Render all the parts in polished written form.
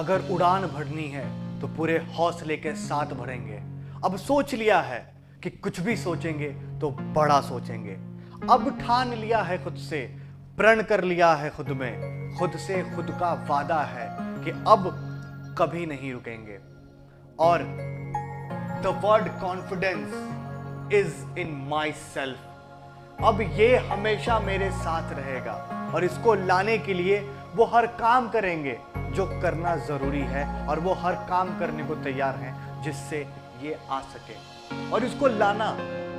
अगर उड़ान भरनी है तो पूरे हौसले के साथ भरेंगे। अब सोच लिया है कि कुछ भी सोचेंगे तो बड़ा सोचेंगे। अब ठान लिया है खुद से, प्रण कर लिया है खुद में, खुद से खुद का वादा है कि अब कभी नहीं रुकेंगे। और the word confidence is in my self. अब ये हमेशा मेरे साथ रहेगा और इसको लाने के लिए वो हर काम करेंगे जो करना जरूरी है, और वो हर काम करने को तैयार हैं जिससे ये आ सके। और इसको लाना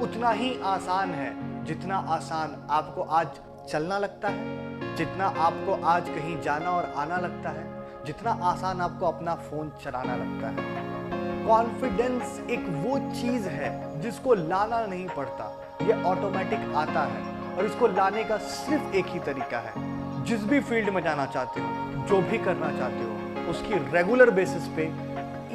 उतना ही आसान है जितना आसान आपको आज चलना लगता है, जितना आपको आज कहीं जाना और आना लगता है, जितना आसान आपको अपना फोन चलाना लगता है। कॉन्फिडेंस एक वो चीज है जिसको लाना नहीं पड़ता, ये ऑटोमेटिक आता है। और इसको लाने का सिर्फ एक ही तरीका है। जिस भी फील्ड में जाना चाहते हो, जो भी करना चाहते हो, उसकी रेगुलर बेसिस पे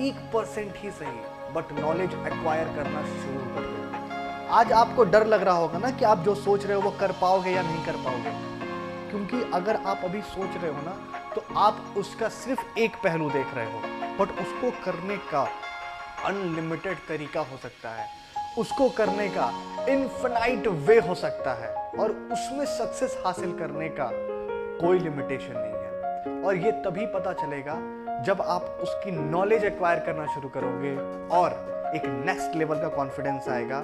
1% ही सही बट नॉलेज एक्वायर करना शुरू कर दो। आज आपको डर लग रहा होगा ना कि आप जो सोच रहे हो वो कर पाओगे या नहीं कर पाओगे, क्योंकि अगर आप अभी सोच रहे हो ना तो आप उसका सिर्फ एक पहलू देख रहे हो, बट उसको करने का अनलिमिटेड तरीका हो सकता है, उसको करने का इनफिनाइट वे हो सकता है, और उसमें सक्सेस हासिल करने का कोई लिमिटेशन नहीं है। और ये तभी पता चलेगा जब आप उसकी नॉलेज एक्वायर करना शुरू करोगे, और एक नेक्स्ट लेवल का कॉन्फिडेंस आएगा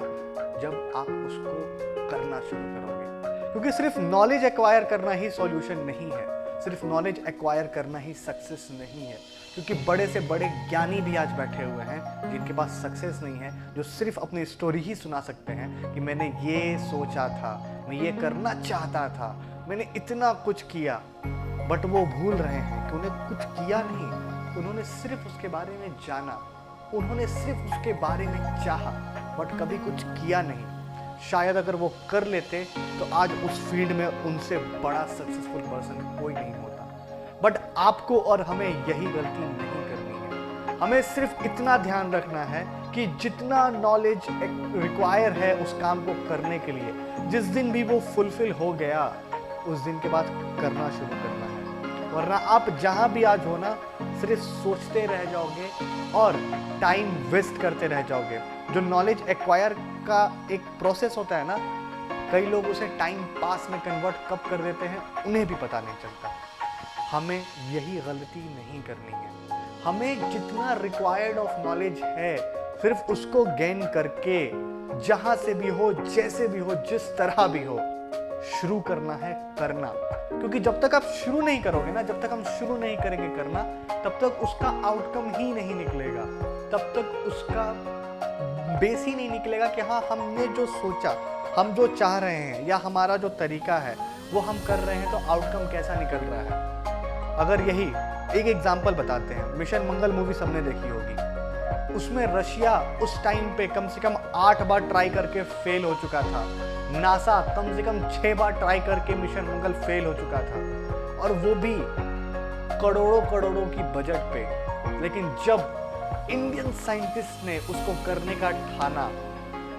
जब आप उसको करना शुरू करोगे। क्योंकि सिर्फ नॉलेज एक्वायर करना ही सॉल्यूशन नहीं है, सिर्फ नॉलेज एक्वायर करना ही सक्सेस नहीं है। क्योंकि बड़े से बड़े ज्ञानी भी आज बैठे हुए हैं जिनके पास सक्सेस नहीं है, जो सिर्फ अपनी स्टोरी ही सुना सकते हैं कि मैंने ये सोचा था, मैं ये करना चाहता था, मैंने इतना कुछ किया, बट वो भूल रहे हैं कि उन्हें कुछ किया नहीं, उन्होंने सिर्फ उसके बारे में जाना, उन्होंने सिर्फ उसके बारे में चाहा, बट कभी कुछ किया नहीं। शायद अगर वो कर लेते तो आज उस फील्ड में उनसे बड़ा सक्सेसफुल पर्सन कोई नहीं होता। बट आपको और हमें यही गलती नहीं करनी है। हमें सिर्फ इतना ध्यान रखना है कि जितना नॉलेज रिक्वायर है उस काम को करने के लिए, जिस दिन भी वो फुलफिल हो गया उस दिन के बाद करना शुरू करना है। वरना आप जहां भी आज हो ना, सिर्फ सोचते रह जाओगे और टाइम वेस्ट करते रह जाओगे। जो नॉलेज एक्वायर का एक प्रोसेस होता है ना, कई लोग उसे टाइम पास में कन्वर्ट कब कर देते हैं उन्हें भी पता नहीं चलता। हमें यही गलती नहीं करनी है। हमें जितना रिक्वायर्ड ऑफ नॉलेज है सिर्फ उसको गेन करके जहां से भी हो, जैसे भी हो, जिस तरह भी हो, शुरू करना है करना। क्योंकि जब तक आप शुरू नहीं करोगे ना, जब तक हम शुरू नहीं करेंगे करना, तब तक उसका आउटकम ही नहीं निकलेगा, तब तक उसका बेस ही नहीं निकलेगा कि हाँ हमने जो सोचा, हम जो चाह रहे हैं या हमारा जो तरीका है वो हम कर रहे हैं, तो आउटकम कैसा निकल रहा है। अगर यही एक एग्जाम्पल बताते हैं, मिशन मंगल मूवी सबने देखी होगी। उसमें रशिया उस टाइम पे कम से कम 8 बार ट्राई करके फेल हो चुका था। नासा कम से कम 6 बार ट्राई करके मिशन मंगल फेल हो चुका था, और वो भी करोड़ों करोड़ों की बजट पे। लेकिन जब इंडियन साइंटिस्ट ने उसको करने का ठाना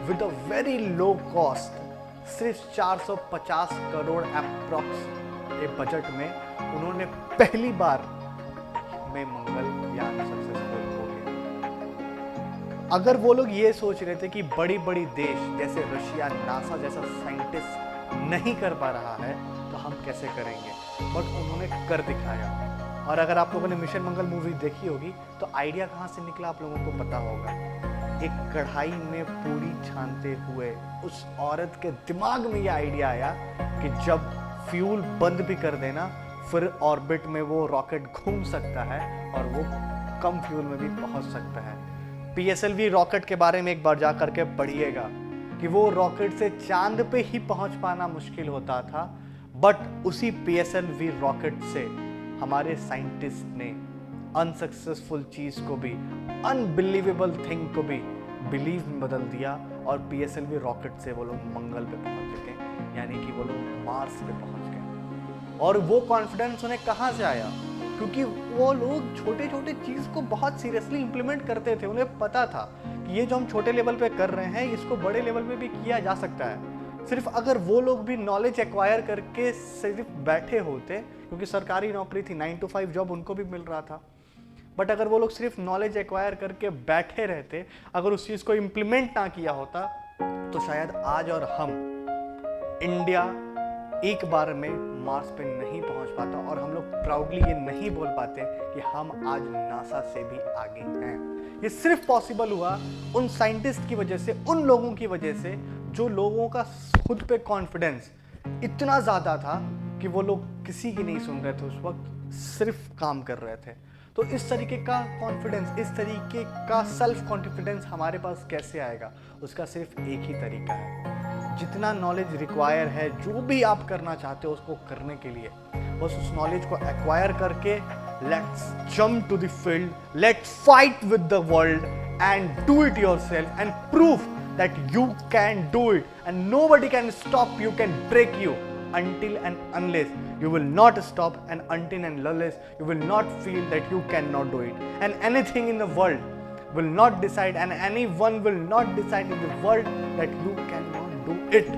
with a very low cost, सिर्फ 450 करोड़ अप्रॉक्स बजट में, उन्होंने पहली बार में मंगलयान सक्सेसफुल हो गया। अगर वो लोग ये सोच रहे थे कि बड़ी बड़ी देश जैसे रशिया, नासा जैसा साइंटिस्ट नहीं कर पा रहा है तो हम कैसे करेंगे, बट उन्होंने कर दिखाया। और अगर आप लोगों ने मिशन मंगल मूवी देखी होगी तो आइडिया कहाँ से निकला आप लोगों को पता होगा। एक कढ़ाई में पूरी छानते हुए उस औरत के दिमाग में ये आइडिया आया कि जब फ्यूल बंद भी कर देना, फिर ऑर्बिट में वो रॉकेट घूम सकता है और वो कम फ्यूल में भी पहुंच सकता है। PSLV रॉकेट के बारे में एक बार जा करके पढ़िएगा कि वो रॉकेट से चांद पे ही पहुंच पाना मुश्किल होता था, बट उसी PSLV रॉकेट से हमारे साइंटिस्ट ने अनसक्सेसफुल चीज को भी, अनबिलीवेबल थिंग को भी बिलीव में बदल दिया, और PSLV रॉकेट से वो लोग मंगल पे पहुंच चुके, यानी कि वो लोग मार्स पे पहुंच गए। और वो कॉन्फिडेंस उन्हें कहां से आया? क्योंकि वो लोग छोटे छोटे चीज को बहुत सीरियसली इंप्लीमेंट करते थे। उन्हें पता था कि ये जो हम छोटे लेवल पे कर रहे हैं इसको बड़े लेवल पे भी किया जा सकता है। सिर्फ अगर वो लोग भी नॉलेज एक्वायर करके सिर्फ बैठे होते, क्योंकि सरकारी नौकरी थी, 9 to 5 जॉब उनको भी मिल रहा था, बट अगर वो लोग सिर्फ नॉलेज एक्वायर करके बैठे रहते, अगर उस चीज़ को इम्प्लीमेंट ना किया होता, तो शायद आज और हम इंडिया एक बार में मार्स पे नहीं पहुंच पाता और हम लोग प्राउडली ये नहीं बोल पाते कि हम आज नासा से भी आगे हैं। ये सिर्फ पॉसिबल हुआ उन साइंटिस्ट की वजह से, उन लोगों की वजह से जो लोगों का खुद पे कॉन्फिडेंस इतना ज़्यादा था कि वो लोग किसी की नहीं सुन रहे थे, उस वक्त सिर्फ काम कर रहे थे। तो इस तरीके का कॉन्फिडेंस, इस तरीके का सेल्फ कॉन्फिडेंस हमारे पास कैसे आएगा? उसका सिर्फ एक ही तरीका है, जितना नॉलेज रिक्वायर है, जो भी आप करना चाहते हो उसको करने के लिए, बस उस नॉलेज को एक्वायर करके let's jump to the field, let's fight with the world and do it yourself and prove that you can do it and nobody can stop you, can break you, until and unless you will not stop, and until and unless you will not feel that you cannot do it. And anything in the world will not decide, and anyone will not decide in the world that you cannot do it.